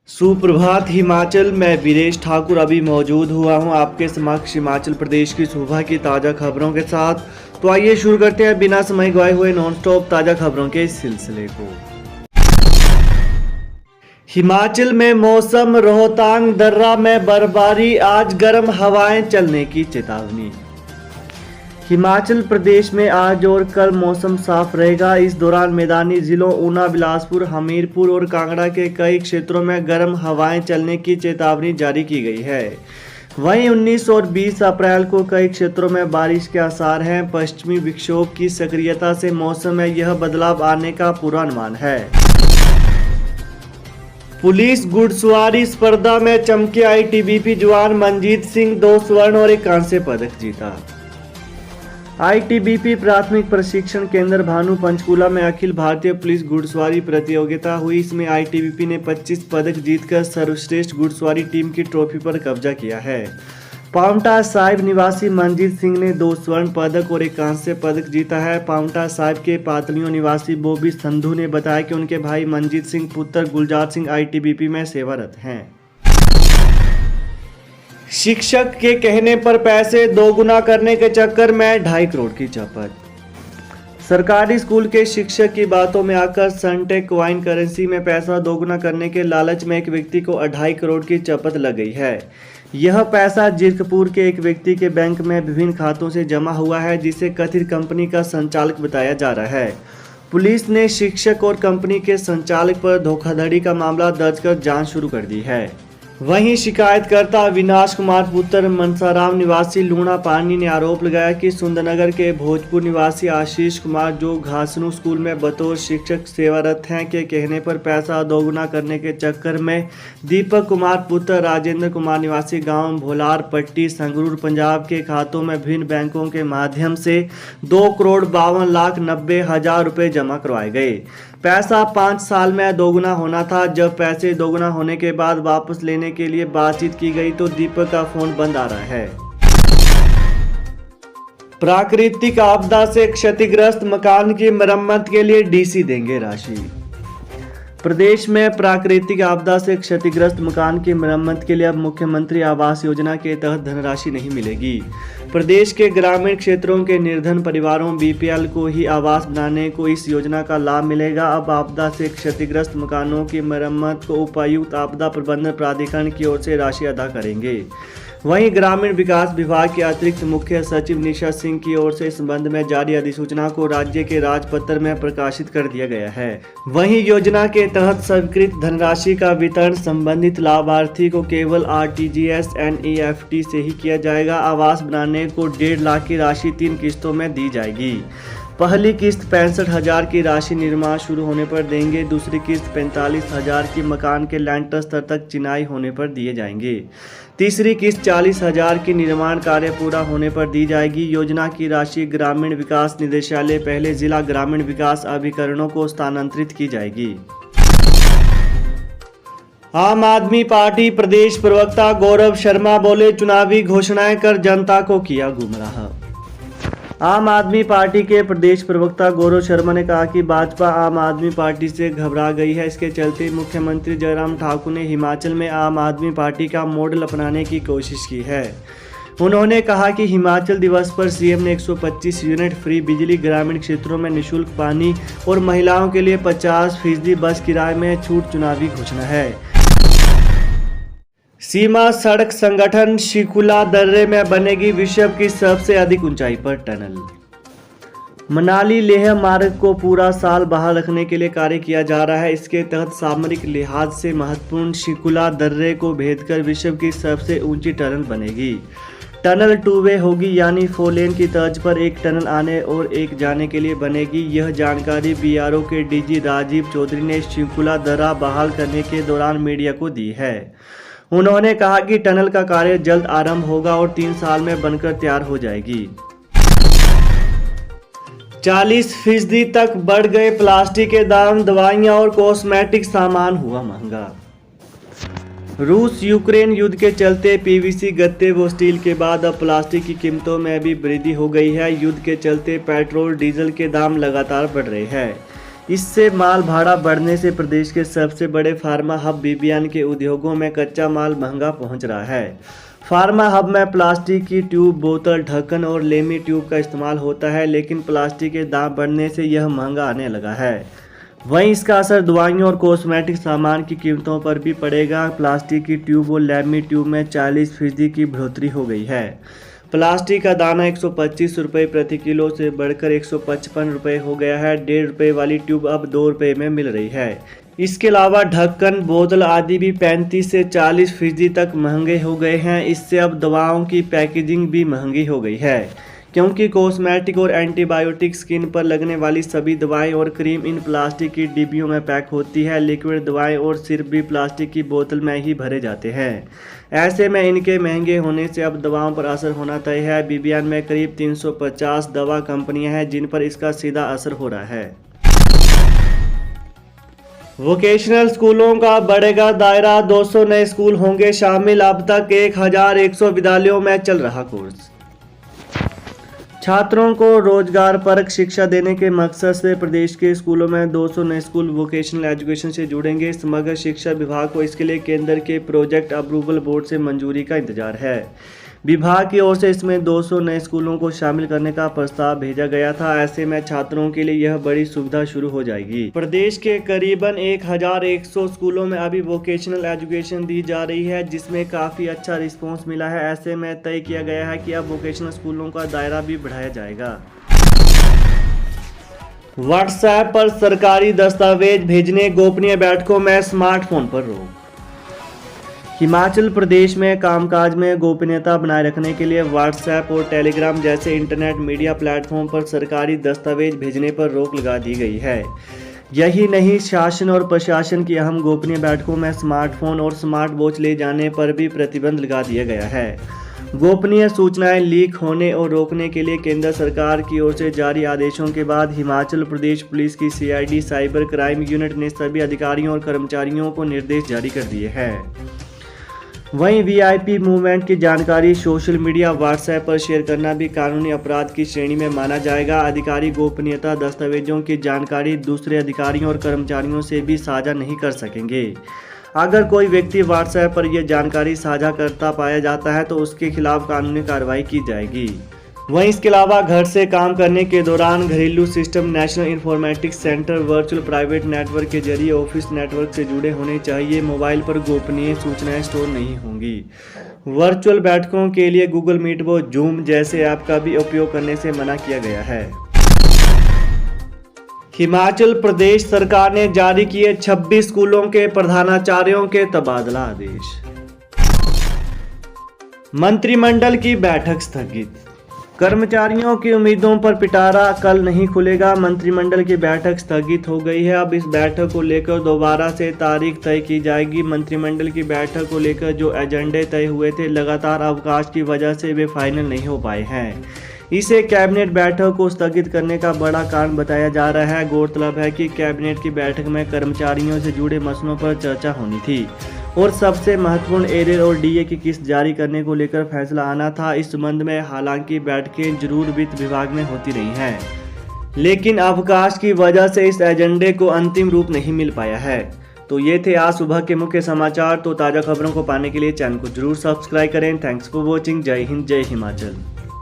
सुप्रभात हिमाचल। मैं वीरेश ठाकुर अभी मौजूद हुआ हूं आपके समक्ष हिमाचल प्रदेश की सुबह की ताज़ा खबरों के साथ। तो आइए शुरू करते हैं बिना समय गवाए हुए नॉन स्टॉप ताज़ा खबरों के सिलसिले को। हिमाचल में मौसम, रोहतांग दर्रा में बर्फबारी, आज गर्म हवाएं चलने की चेतावनी। हिमाचल प्रदेश में आज और कल मौसम साफ रहेगा। इस दौरान मैदानी जिलों ऊना, बिलासपुर, हमीरपुर और कांगड़ा के कई क्षेत्रों में गर्म हवाएं चलने की चेतावनी जारी की गई है। वहीं 19 और 20 अप्रैल को कई क्षेत्रों में बारिश के आसार हैं। पश्चिमी विक्षोभ की सक्रियता से मौसम में यह बदलाव आने का पूर्वानुमान है। पुलिस घुड़सवारी स्पर्धा में चमके आईटीबीपी जवान मनजीत सिंह, 2 स्वर्ण और 1 कांस्य पदक जीता। आईटीबीपी प्राथमिक प्रशिक्षण केंद्र भानु पंचकूला में अखिल भारतीय पुलिस घुड़सवारी प्रतियोगिता हुई। इसमें आईटीबीपी ने 25 पदक जीतकर सर्वश्रेष्ठ घुड़सवारी टीम की ट्रॉफी पर कब्जा किया है। पांवटा साहिब निवासी मनजीत सिंह ने 2 स्वर्ण पदक और 1 कांस्य पदक जीता है। पांवटा साहिब के पातलियों निवासी बॉबी संधू ने बताया कि उनके भाई मनजीत सिंह पुत्र गुलजार सिंह आईटीबीपी में सेवारत हैं। शिक्षक के कहने पर पैसे दोगुना करने के चक्कर में 2.5 करोड़ की चपत। सरकारी स्कूल के शिक्षक की बातों में आकर सनटेक क्वाइन करेंसी में पैसा दोगुना करने के लालच में एक व्यक्ति को 2.5 करोड़ की चपत लग गई है। यह पैसा जीरकपुर के एक व्यक्ति के बैंक में विभिन्न खातों से जमा हुआ है, जिसे कथित कंपनी का संचालक बताया जा रहा है। पुलिस ने शिक्षक और कंपनी के संचालक पर धोखाधड़ी का मामला दर्ज कर जांच शुरू कर दी है। वहीं शिकायतकर्ता अविनाश कुमार पुत्र मनसाराम निवासी लूणा पानी ने आरोप लगाया कि सुंदरनगर के भोजपुर निवासी आशीष कुमार, जो घासनू स्कूल में बतौर शिक्षक सेवारत हैं, के कहने पर पैसा दोगुना करने के चक्कर में दीपक कुमार पुत्र राजेंद्र कुमार निवासी गांव भोलार पट्टी, संगरूर, पंजाब के खातों में विभिन्न बैंकों के माध्यम से 2,52,90,000 रुपये जमा करवाए गए। पैसा 5 साल में दोगुना होना था। जब पैसे दोगुना होने के बाद वापस लेने के लिए बातचीत की गई तो दीपक का फोन बंद आ रहा है। प्राकृतिक आपदा से क्षतिग्रस्त मकान की मरम्मत के लिए डीसी देंगे राशि। प्रदेश में प्राकृतिक आपदा से क्षतिग्रस्त मकान की मरम्मत के लिए अब मुख्यमंत्री आवास योजना के तहत धनराशि नहीं मिलेगी। प्रदेश के ग्रामीण क्षेत्रों के निर्धन परिवारों बीपीएल को ही आवास बनाने को इस योजना का लाभ मिलेगा। अब आपदा से क्षतिग्रस्त मकानों की मरम्मत को उपायुक्त आपदा प्रबंधन प्राधिकरण की ओर से राशि अदा करेंगे। वहीं ग्रामीण विकास विभाग के अतिरिक्त मुख्य सचिव निशा सिंह की ओर से इस संबंध में जारी अधिसूचना को राज्य के राजपत्र में प्रकाशित कर दिया गया है। वहीं योजना के तहत स्वीकृत धनराशि का वितरण संबंधित लाभार्थी को केवल आरटीजीएस एनईएफटी से ही किया जाएगा। आवास बनाने को 1.5 लाख की राशि 3 किस्तों में दी जाएगी। पहली किस्त 65,000 की राशि निर्माण शुरू होने पर देंगे। दूसरी किस्त 45,000 की मकान के लैंटर स्तर तक चिनाई होने पर दिए जाएंगे। तीसरी किस्त 40,000 की निर्माण कार्य पूरा होने पर दी जाएगी। योजना की राशि ग्रामीण विकास निदेशालय पहले जिला ग्रामीण विकास अभिकरणों को स्थानांतरित की जाएगी। आम आदमी पार्टी प्रदेश प्रवक्ता गौरव शर्मा बोले, चुनावी घोषणाएं कर जनता को किया गुमराह। आम आदमी पार्टी के प्रदेश प्रवक्ता गौरव शर्मा ने कहा कि भाजपा आम आदमी पार्टी से घबरा गई है। इसके चलते मुख्यमंत्री जयराम ठाकुर ने हिमाचल में आम आदमी पार्टी का मॉडल अपनाने की कोशिश की है। उन्होंने कहा कि हिमाचल दिवस पर सीएम ने 125 यूनिट फ्री बिजली, ग्रामीण क्षेत्रों में निःशुल्क पानी और महिलाओं के लिए 50% बस किराए में छूट चुनावी घोषणा है। सीमा सड़क संगठन शिकुला दर्रे में बनेगी विश्व की सबसे अधिक ऊंचाई पर टनल। मनाली लेह मार्ग को पूरा साल बहाल रखने के लिए कार्य किया जा रहा है। इसके तहत सामरिक लिहाज से महत्वपूर्ण शिकुला दर्रे को भेदकर विश्व की सबसे ऊंची टनल बनेगी। टनल 2 वे होगी, यानी 4 लेन की तर्ज पर एक टनल आने और एक जाने के लिए बनेगी। यह जानकारी बीआरओ के डीजी राजीव चौधरी ने शिकुला दर्रा बहाल करने के दौरान मीडिया को दी है। उन्होंने कहा कि टनल का कार्य जल्द आरंभ होगा और 3 साल में बनकर तैयार हो जाएगी। 40% तक बढ़ गए प्लास्टिक के दाम, दवाइयां और कॉस्मेटिक सामान हुआ महंगा। रूस यूक्रेन युद्ध के चलते पीवीसी, गत्ते व स्टील के बाद अब प्लास्टिक की कीमतों में भी वृद्धि हो गई है। युद्ध के चलते पेट्रोल, डीजल के दाम लगातार बढ़ रहे हैं। इससे माल भाड़ा बढ़ने से प्रदेश के सबसे बड़े फार्मा हब बीबीएन के उद्योगों में कच्चा माल महंगा पहुंच रहा है। फार्मा हब में प्लास्टिक की ट्यूब, बोतल, ढक्कन और लेमी ट्यूब का इस्तेमाल होता है, लेकिन प्लास्टिक के दाम बढ़ने से यह महंगा आने लगा है। वहीं इसका असर दवाइयों और कॉस्मेटिक सामान की कीमतों पर भी पड़ेगा। प्लास्टिक की ट्यूब और लेमी ट्यूब में 40% की बढ़ोतरी हो गई है। प्लास्टिक का दाना 125 रुपये प्रति किलो से बढ़कर 155 रुपये हो गया है। 1.5 रुपये वाली ट्यूब अब 2 रुपये में मिल रही है। इसके अलावा ढक्कन, बोतल आदि भी 35 से 40% तक महंगे हो गए हैं। इससे अब दवाओं की पैकेजिंग भी महंगी हो गई है, क्योंकि कॉस्मेटिक और एंटीबायोटिक, स्किन पर लगने वाली सभी दवाएं और क्रीम इन प्लास्टिक की डिब्बियों में पैक होती है। लिक्विड दवाएं और सिर्फ भी प्लास्टिक की बोतल में ही भरे जाते हैं। ऐसे में इनके महंगे होने से अब दवाओं पर असर होना तय है। बीबीएन में करीब 350 दवा कंपनियां हैं जिन पर इसका सीधा असर हो रहा है। वोकेशनल स्कूलों का बढ़ेगा दायरा, 200 नए स्कूल होंगे शामिल। अब तक 1100 विद्यालयों में चल रहा कोर्स। छात्रों को रोजगारपरक शिक्षा देने के मकसद से प्रदेश के स्कूलों में 200 नए स्कूल वोकेशनल एजुकेशन से जुड़ेंगे। समग्र शिक्षा विभाग को इसके लिए केंद्र के प्रोजेक्ट अप्रूवल बोर्ड से मंजूरी का इंतजार है। विभाग की ओर से इसमें 200 नए स्कूलों को शामिल करने का प्रस्ताव भेजा गया था। ऐसे में छात्रों के लिए यह बड़ी सुविधा शुरू हो जाएगी। प्रदेश के करीबन 1100 स्कूलों में अभी वोकेशनल एजुकेशन दी जा रही है, जिसमें काफ़ी अच्छा रिस्पॉन्स मिला है। ऐसे में तय किया गया है कि अब वोकेशनल स्कूलों का दायरा भी बढ़ाया जाएगा। व्हाट्सएप पर सरकारी दस्तावेज भेजने, गोपनीय बैठकों में स्मार्टफोन पर रोक। हिमाचल प्रदेश में कामकाज में गोपनीयता बनाए रखने के लिए व्हाट्सएप और टेलीग्राम जैसे इंटरनेट मीडिया प्लेटफॉर्म पर सरकारी दस्तावेज भेजने पर रोक लगा दी गई है। यही नहीं, शासन और प्रशासन की अहम गोपनीय बैठकों में स्मार्टफोन और स्मार्ट वॉच ले जाने पर भी प्रतिबंध लगा दिया गया है। गोपनीय सूचनाएं लीक होने और रोकने के लिए केंद्र सरकार की ओर से जारी आदेशों के बाद हिमाचल प्रदेश पुलिस की CID साइबर क्राइम यूनिट ने सभी अधिकारियों और कर्मचारियों को निर्देश जारी कर दिए हैं। वहीं VIP मूवमेंट की जानकारी सोशल मीडिया, व्हाट्सएप पर शेयर करना भी कानूनी अपराध की श्रेणी में माना जाएगा। अधिकारी गोपनीयता दस्तावेजों की जानकारी दूसरे अधिकारियों और कर्मचारियों से भी साझा नहीं कर सकेंगे। अगर कोई व्यक्ति व्हाट्सएप पर यह जानकारी साझा करता पाया जाता है तो उसके खिलाफ कानूनी कार्रवाई की जाएगी। वहीं इसके अलावा घर से काम करने के दौरान घरेलू system national informatics centre virtual private network के जरिए ऑफिस नेटवर्क से जुड़े होने चाहिए। मोबाइल पर गोपनीय सूचनाएं स्टोर नहीं होंगी। वर्चुअल बैठकों के लिए गूगल मीट व जूम जैसे ऐप का भी उपयोग करने से मना किया गया है। हिमाचल प्रदेश सरकार ने जारी किए 26 स्कूलों के प्रधानाचार्यों के तबादला आदेश। मंत्रिमंडल की बैठक स्थगित। कर्मचारियों की उम्मीदों पर पिटारा, कल नहीं खुलेगा। मंत्रिमंडल की बैठक स्थगित हो गई है। अब इस बैठक को लेकर दोबारा से तारीख तय की जाएगी। मंत्रिमंडल की बैठक को लेकर जो एजेंडे तय हुए थे, लगातार अवकाश की वजह से वे फाइनल नहीं हो पाए हैं। इसे कैबिनेट बैठक को स्थगित करने का बड़ा कारण बताया जा रहा है। गौरतलब है कि कैबिनेट की बैठक में कर्मचारियों से जुड़े मसलों पर चर्चा होनी थी और सबसे महत्वपूर्ण एरियर और DA की किस्त जारी करने को लेकर फैसला आना था। इस संबंध में हालांकि बैठकें जरूर वित्त विभाग में होती रही हैं, लेकिन अवकाश की वजह से इस एजेंडे को अंतिम रूप नहीं मिल पाया है। तो ये थे आज सुबह के मुख्य समाचार। तो ताज़ा खबरों को पाने के लिए चैनल को जरूर सब्सक्राइब करें। Thanks for watching. जय हिंद, जय हिमाचल।